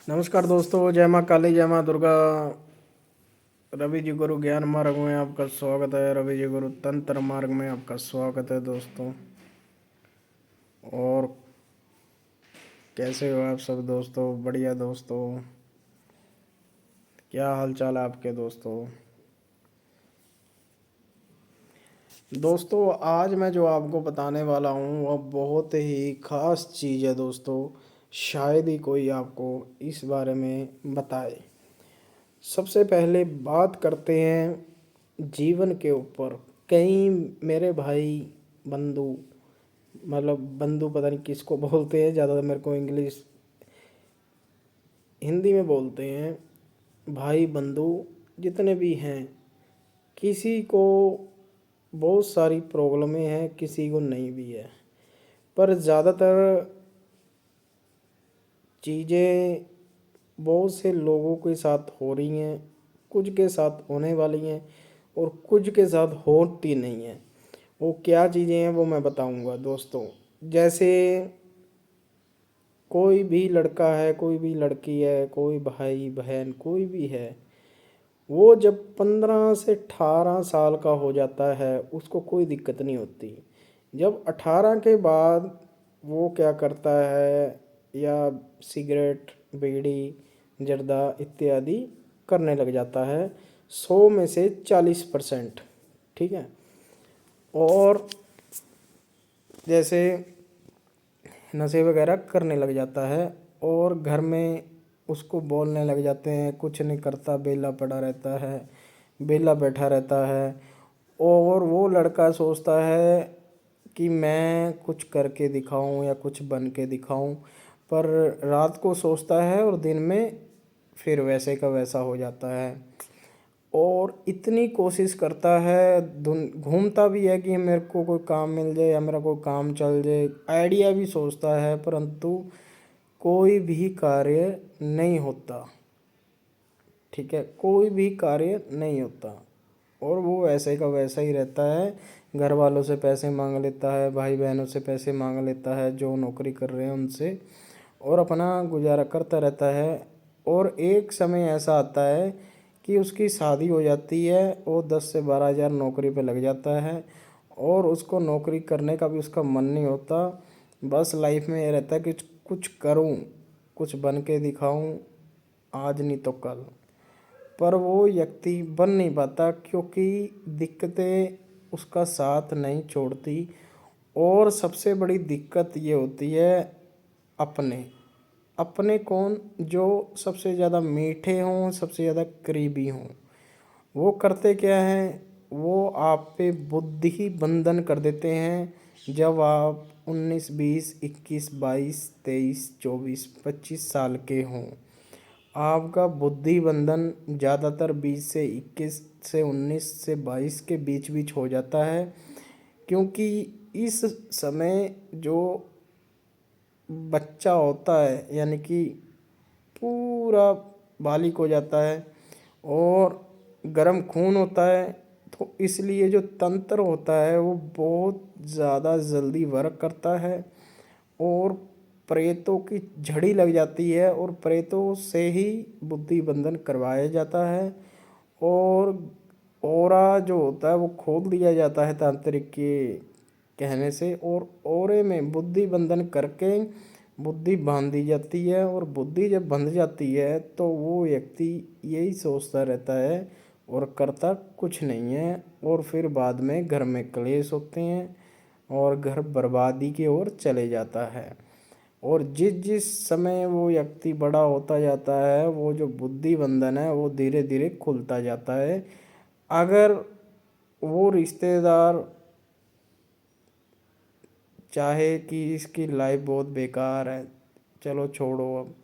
नमस्कार दोस्तों, जय माँ काली, जय माँ दुर्गा। रवि जी गुरु ज्ञान मार्ग में आपका स्वागत है। रवि जी गुरु तंत्र मार्ग में आपका स्वागत है दोस्तों। और कैसे हो आप सब दोस्तों? बढ़िया दोस्तों। क्या हाल चाल है आपके दोस्तों? दोस्तों आज मैं जो आपको बताने वाला हूँ वह बहुत ही ख़ास चीज़ है दोस्तों। शायद ही कोई आपको इस बारे में बताए। सबसे पहले बात करते हैं जीवन के ऊपर। कई मेरे भाई बंधु, मतलब बंधु पता नहीं किसको बोलते हैं, ज़्यादातर मेरे को इंग्लिश हिंदी में बोलते हैं। भाई बंधु जितने भी हैं, किसी को बहुत सारी प्रॉब्लमें हैं, किसी को नहीं भी है, पर ज़्यादातर चीज़ें बहुत से लोगों के साथ हो रही हैं, कुछ के साथ होने वाली हैं और कुछ के साथ होती नहीं हैं। वो क्या चीज़ें हैं वो मैं बताऊंगा दोस्तों। जैसे कोई भी लड़का है, कोई भी लड़की है, कोई भाई बहन कोई भी है, वो जब 15 से 18 साल का हो जाता है उसको कोई दिक्कत नहीं होती। जब 18 के बाद वो क्या करता है, या सिगरेट बीड़ी जर्दा इत्यादि करने लग जाता है। 100 में से 40%, ठीक है। और जैसे नशे वगैरह करने लग जाता है और घर में उसको बोलने लग जाते हैं, कुछ नहीं करता, बेला पड़ा रहता है, बेला बैठा रहता है। और वो लड़का सोचता है कि मैं कुछ करके दिखाऊं या कुछ बन के दिखाऊं, पर रात को सोचता है और दिन में फिर वैसे का वैसा हो जाता है। और इतनी कोशिश करता है, घूमता भी है कि मेरे को कोई काम मिल जाए या मेरा कोई काम चल जाए, आइडिया भी सोचता है, परंतु कोई भी कार्य नहीं होता। ठीक है, कोई भी कार्य नहीं होता और वो वैसे का वैसा ही रहता है। घर वालों से पैसे मांग लेता है, भाई बहनों से पैसे मांग लेता है जो नौकरी कर रहे हैं उनसे, और अपना गुजारा करता रहता है। और एक समय ऐसा आता है कि उसकी शादी हो जाती है और 10 से 12 हज़ार नौकरी पे लग जाता है और उसको नौकरी करने का भी उसका मन नहीं होता। बस लाइफ में ये रहता है कि कुछ करूं, कुछ बन के दिखाऊं, आज नहीं तो कल। पर वो व्यक्ति बन नहीं पाता क्योंकि दिक्कतें उसका साथ नहीं छोड़ती। और सबसे बड़ी दिक्कत ये होती है अपने अपने कौन, जो सबसे ज़्यादा मीठे हों, सबसे ज़्यादा करीबी हों, वो करते क्या हैं, वो आप पे बुद्धि बंधन कर देते हैं। जब आप 19, 20, 21, 22, 23, 24, 25 साल के हों, आपका बुद्धि बंधन ज़्यादातर 20 से 21 से 19 से 22 के बीच बीच हो जाता है। क्योंकि इस समय जो बच्चा होता है, यानी कि पूरा बालिक हो जाता है और गर्म खून होता है, तो इसलिए जो तंत्र होता है वो बहुत ज़्यादा जल्दी वर्क करता है और प्रेतों की झड़ी लग जाती है और प्रेतों से ही बुद्धि बंधन करवाया जाता है। और ओरा जो होता है वो खोल दिया जाता है तांत्रिक के कहने से, और ओरे में बुद्धि बंधन करके बुद्धि बांध दी जाती है। और बुद्धि जब बंध जाती है तो वो व्यक्ति यही सोचता रहता है और करता कुछ नहीं है, और फिर बाद में घर में क्लेश होते हैं और घर बर्बादी की ओर चले जाता है। और जिस जिस समय वो व्यक्ति बड़ा होता जाता है, वो जो बुद्धि बंधन है वो धीरे धीरे खुलता जाता है। अगर वो रिश्तेदार चाहे कि इसकी लाइफ बहुत बेकार है, चलो छोड़ो, अब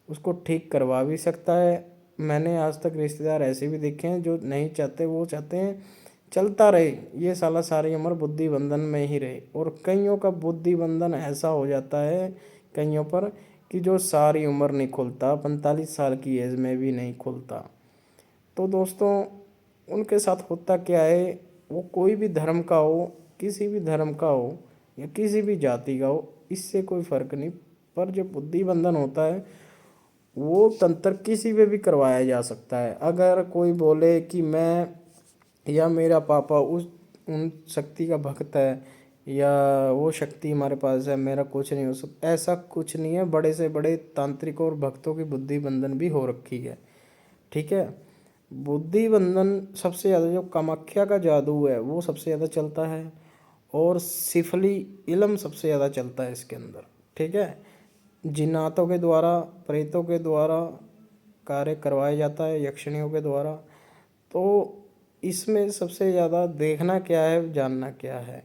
उसको ठीक करवा भी सकता है। मैंने आज तक रिश्तेदार ऐसे भी देखे हैं जो नहीं चाहते, वो चाहते हैं चलता रहे, ये साला सारी उम्र बुद्धि बंधन में ही रहे। और कईयों का बुद्धि बंधन ऐसा हो जाता है कईयों पर कि जो सारी उम्र नहीं खुलता, 45 साल की एज में भी नहीं खुलता। तो दोस्तों उनके साथ होता क्या है, वो कोई भी धर्म का हो, किसी भी धर्म का हो या किसी भी जाति का हो, इससे कोई फ़र्क नहीं, पर जो बुद्धि बंधन होता है वो तंत्र किसी पे भी करवाया जा सकता है। अगर कोई बोले कि मैं या मेरा पापा उस उन शक्ति का भक्त है या वो शक्ति हमारे पास है, मेरा कुछ नहीं हो सकता, ऐसा कुछ नहीं है। बड़े से बड़े तांत्रिकों और भक्तों की बुद्धि बंधन भी हो रखी है, ठीक है। बुद्धि बंधन सबसे ज़्यादा जो कामाख्या का जादू है वो सबसे ज़्यादा चलता है, और सिफली इलम सबसे ज़्यादा चलता है इसके अंदर, ठीक है। जिन्नातों के द्वारा, प्रेतों के द्वारा कार्य करवाया जाता है, यक्षिणियों के द्वारा। तो इसमें सबसे ज़्यादा देखना क्या है, जानना क्या है।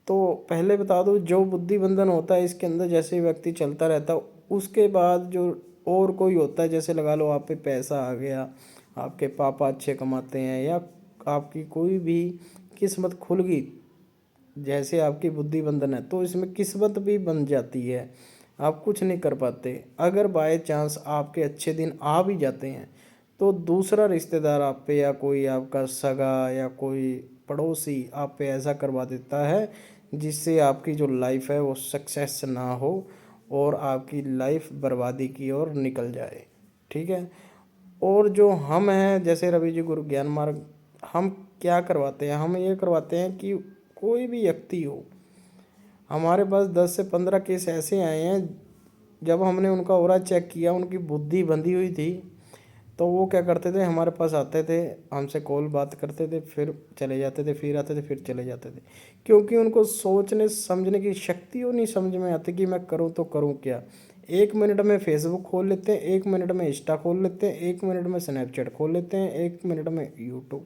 तो पहले बता दूं, जो बुद्धि बंधन होता है इसके अंदर जैसे व्यक्ति चलता रहता है, उसके बाद जो और कोई होता है, जैसे लगा लो आप पे पैसा आ गया, आपके पापा अच्छे कमाते हैं, या आपकी कोई भी किस्मत खुल गई, जैसे आपकी बुद्धि बंधन है तो इसमें किस्मत भी बन जाती है, आप कुछ नहीं कर पाते। अगर बाय चांस आपके अच्छे दिन आ भी जाते हैं तो दूसरा रिश्तेदार आप पे या कोई आपका सगा या कोई पड़ोसी आप पे ऐसा करवा देता है जिससे आपकी जो लाइफ है वो सक्सेस ना हो और आपकी लाइफ बर्बादी की ओर निकल जाए, ठीक है। और जो हम हैं जैसे रवि जी गुरु ज्ञान मार्ग, हम क्या करवाते हैं, हम ये करवाते हैं कि कोई भी व्यक्ति हो, हमारे पास 10 से 15 केस ऐसे आए हैं, जब हमने उनका ओरा चेक किया, उनकी बुद्धि बंधी हुई थी, तो वो क्या करते थे, हमारे पास आते थे, हमसे कॉल बात करते थे, फिर चले जाते थे, फिर आते थे, फिर चले जाते थे। क्योंकि उनको सोचने समझने की शक्ति वो नहीं समझ में आती कि मैं करूँ तो करूँ क्या। 1 मिनट में फेसबुक खोल लेते हैं, 1 मिनट में इंस्टा खोल लेते हैं, 1 मिनट में स्नैपचैट खोल लेते हैं, 1 मिनट में यूट्यूब।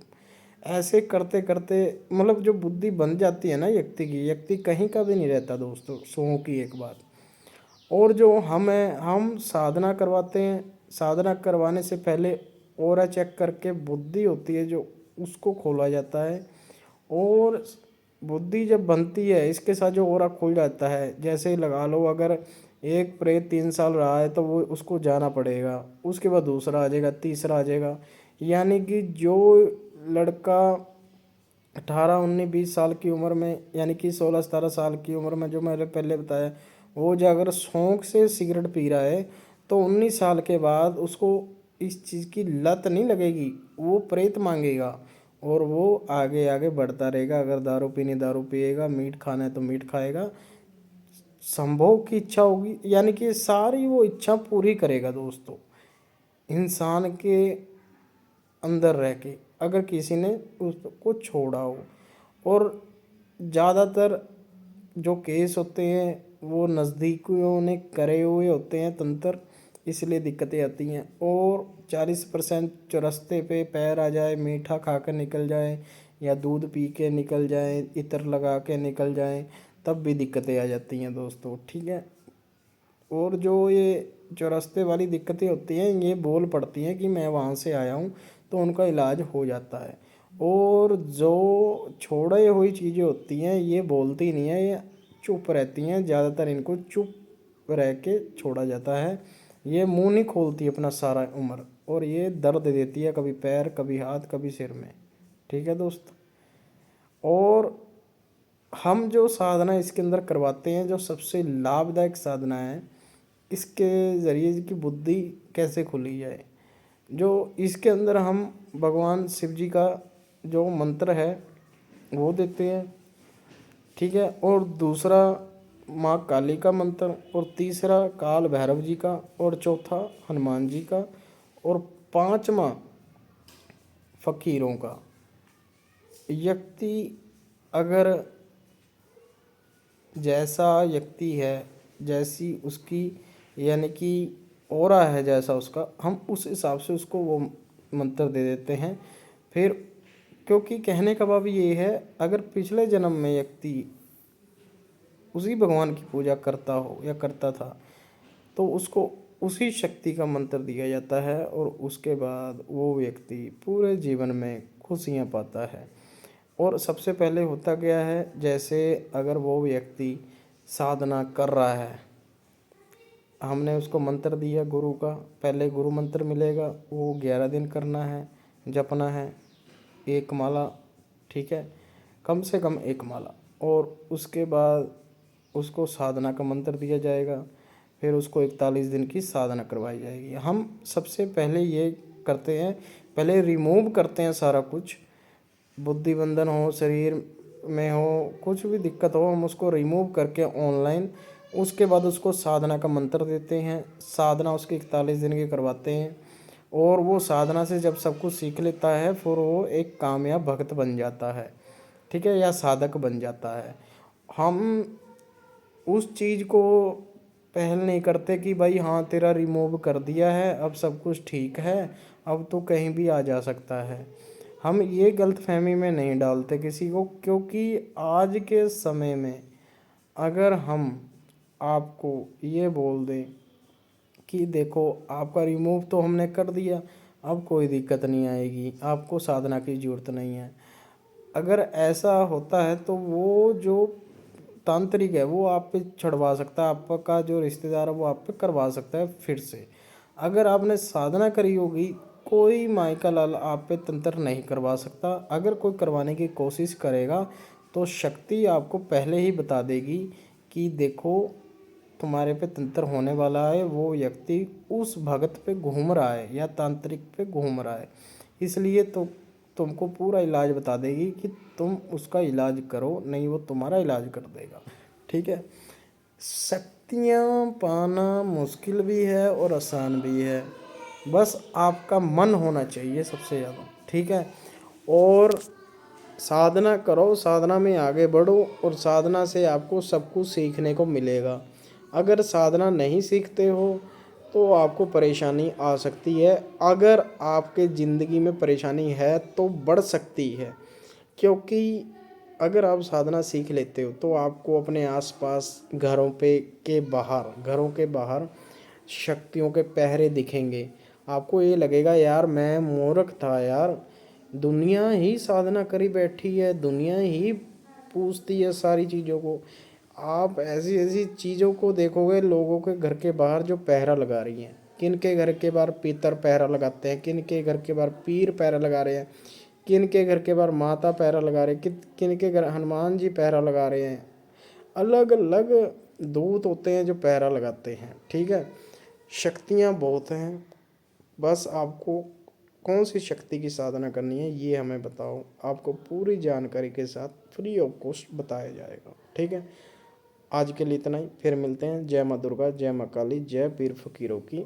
ऐसे करते करते मतलब जो बुद्धि बन जाती है ना व्यक्ति की, व्यक्ति कहीं का भी नहीं रहता दोस्तों, सौ की एक बात। और जो हम हैं, हम साधना करवाते हैं, साधना करवाने से पहले ऑरा चेक करके बुद्धि होती है जो उसको खोला जाता है। और बुद्धि जब बनती है इसके साथ जो ऑरा खुल जाता है, जैसे लगा लो अगर एक प्रेत 3 साल रहा है तो वो उसको जाना पड़ेगा, उसके बाद दूसरा आ जाएगा, तीसरा आ जाएगा। यानी कि जो लड़का 18 19 20 साल की उम्र में, यानी कि 16 17 साल की उम्र में, जो मैंने पहले बताया, वो जो अगर शौक से सिगरेट पी रहा है तो 19 साल के बाद उसको इस चीज़ की लत नहीं लगेगी, वो प्रेत मांगेगा और वो आगे आगे बढ़ता रहेगा। अगर दारू पीनी दारू पिएगा, मीट खाना है तो मीट खाएगा, संभोग की इच्छा होगी, यानी कि सारी वो इच्छा पूरी करेगा दोस्तों, इंसान के अंदर रह के, अगर किसी ने उसको छोड़ा हो। और ज़्यादातर जो केस होते हैं वो नज़दीकियों ने करे हुए होते हैं तंत्र, इसलिए दिक्कतें आती हैं। और 40% जो रास्ते पे पैर आ जाए, मीठा खा कर निकल जाए या दूध पी के निकल जाए, इत्र लगा के निकल जाए, तब भी दिक्कतें आ जाती हैं दोस्तों, ठीक है। और जो ये जो रास्ते वाली दिक्कतें होती हैं ये बोल पड़ती हैं कि मैं वहाँ से आया हूँ, तो उनका इलाज हो जाता है। और जो छोड़े हुई चीज़ें होती हैं ये बोलती नहीं है, ये चुप रहती हैं, ज़्यादातर इनको चुप रह के छोड़ा जाता है। ये मुंह नहीं खोलती अपना सारा उम्र, और ये दर्द देती है, कभी पैर, कभी हाथ, कभी सिर में, ठीक है दोस्त। और हम जो साधना इसके अंदर करवाते हैं, जो सबसे लाभदायक साधना है, इसके ज़रिए की बुद्धि कैसे खुली जाए, जो इसके अंदर हम भगवान शिव जी का जो मंत्र है वो देते हैं, ठीक है। और दूसरा माँ काली का मंत्र, और तीसरा काल भैरव जी का, और चौथा हनुमान जी का, और पांचवा फकीरों का। व्यक्ति अगर जैसा व्यक्ति है, जैसी उसकी यानी कि ऑरा है, जैसा उसका, हम उस हिसाब से उसको वो मंत्र दे देते हैं। फिर क्योंकि कहने का भाव ये है, अगर पिछले जन्म में व्यक्ति उसी भगवान की पूजा करता हो या करता था तो उसको उसी शक्ति का मंत्र दिया जाता है, और उसके बाद वो व्यक्ति पूरे जीवन में खुशियाँ पाता है। और सबसे पहले होता क्या है, जैसे अगर वो व्यक्ति साधना कर रहा है, हमने उसको मंत्र दिया गुरु का, पहले गुरु मंत्र मिलेगा, वो 11 दिन करना है, जपना है, एक माला, ठीक है, कम से कम एक माला। और उसके बाद उसको साधना का मंत्र दिया जाएगा, फिर उसको 41 दिन की साधना करवाई जाएगी। हम सबसे पहले ये करते हैं, पहले रिमूव करते हैं सारा कुछ, बुद्धि बंधन हो, शरीर में हो, कुछ भी दिक्कत हो, हम उसको रिमूव करके ऑनलाइन, उसके बाद उसको साधना का मंत्र देते हैं। साधना उसकी 41 दिन की करवाते हैं, और वो साधना से जब सब कुछ सीख लेता है फिर वो एक कामयाब भक्त बन जाता है, ठीक है, या साधक बन जाता है। हम उस चीज़ को पहल नहीं करते कि भाई हाँ तेरा रिमूव कर दिया है अब सब कुछ ठीक है, अब तो कहीं भी आ जा सकता है। हम ये गलतफहमी में नहीं डालते किसी को, क्योंकि आज के समय में अगर हम आपको ये बोल दें कि देखो आपका रिमूव तो हमने कर दिया, अब कोई दिक्कत नहीं आएगी, आपको साधना की ज़रूरत नहीं है, अगर ऐसा होता है तो वो जो तांत्रिक है वो आप पे छुड़वा सकता है, आपका जो रिश्तेदार है वो आप पे करवा सकता है फिर से। अगर आपने साधना करी होगी, कोई माई का लाल आप पे तंत्र नहीं करवा सकता। अगर कोई करवाने की कोशिश करेगा तो शक्ति आपको पहले ही बता देगी कि देखो तुम्हारे पे तंत्र होने वाला है, वो व्यक्ति उस भगत पे घूम रहा है या तांत्रिक पे घूम रहा है, इसलिए तो तुमको पूरा इलाज बता देगी कि तुम उसका इलाज करो, नहीं वो तुम्हारा इलाज कर देगा, ठीक है। शक्तियाँ पाना मुश्किल भी है और आसान भी है, बस आपका मन होना चाहिए सबसे ज़्यादा, ठीक है। और साधना करो, साधना में आगे बढ़ो, और साधना से आपको सब कुछ सीखने को मिलेगा। अगर साधना नहीं सीखते हो तो आपको परेशानी आ सकती है। अगर आपके ज़िंदगी में परेशानी है तो बढ़ सकती है, क्योंकि अगर आप साधना सीख लेते हो तो आपको अपने आसपास घरों के बाहर शक्तियों के पहरे दिखेंगे। आपको ये लगेगा यार मैं मूर्ख था यार, दुनिया ही साधना करी बैठी है, दुनिया ही पूछती है सारी चीज़ों को। आप ऐसी ऐसी चीज़ों को देखोगे लोगों के घर के बाहर जो पहरा लगा रही हैं, किन के घर के बाहर पितर पहरा लगाते हैं, किन के घर के बाहर पीर पहरा लगा रहे हैं, किन के घर के बाहर माता पहरा लगा रहे हैं, किन के घर हनुमान जी पहरा लगा रहे हैं। अलग अलग दूत होते हैं जो पहरा लगाते हैं, ठीक है। शक्तियाँ बहुत हैं, बस आपको कौन सी शक्ति की साधना करनी है ये हमें बताओ, आपको पूरी जानकारी के साथ फ्री ऑफ कॉस्ट बताया जाएगा, ठीक है। आज के लिए इतना ही, फिर मिलते हैं। जय माँ दुर्गा, जय माँ काली, जय पीर फकीरों की।